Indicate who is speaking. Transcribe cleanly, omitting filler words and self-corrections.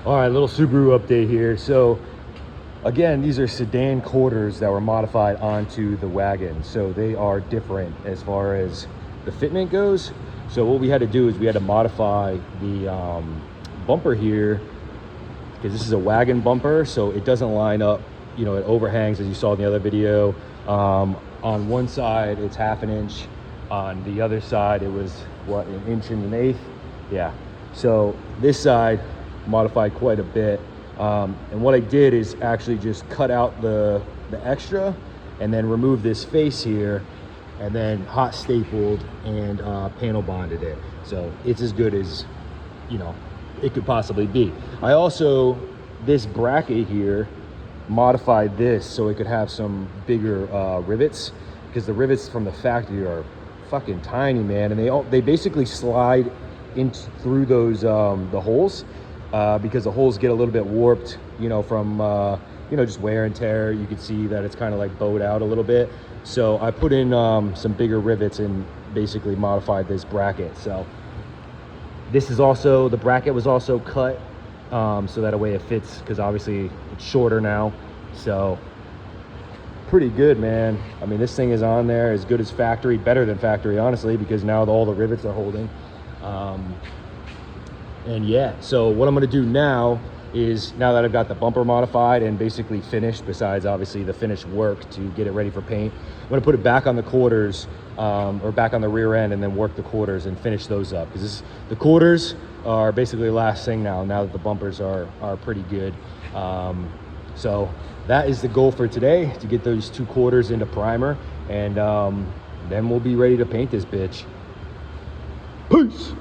Speaker 1: All right, little Subaru update here. So again, these are sedan quarters that were modified onto the wagon. So they are different as far as the fitment goes. So what we had to do is we had to modify the bumper here, because this is a wagon bumper, so it doesn't line up, you know, it overhangs as you saw in the other video. On one side it's 1/2 inch, on the other side it was what, 1 1/8 inch. Yeah, so this side modified quite a bit. And what I did is actually just cut out the extra and then remove this face here and then hot stapled and panel bonded it. So it's as good as, you know, it could possibly be. I also, this bracket here, modified this so it could have some bigger rivets, because the rivets from the factory are fucking tiny, man, and they basically slide in through those the holes, because the holes get a little bit warped, you know, from you know, just wear and tear. You can see that it's kind of like bowed out a little bit. So I put in some bigger rivets and basically modified this bracket. So this is also, the bracket was also cut so that way it fits, because obviously it's shorter now. So pretty good, man. I mean, this thing is on there as good as factory, better than factory, honestly, because now all the rivets are holding. And yeah, so what I'm going to do now is, now that I've got the bumper modified and basically finished, besides obviously the finished work to get it ready for paint, I'm going to put it back on the quarters, or back on the rear end, and then work the quarters and finish those up, because the quarters are basically the last thing now that the bumpers are pretty good. So that is the goal for today, to get those 2 quarters into primer, and then we'll be ready to paint this bitch. Peace.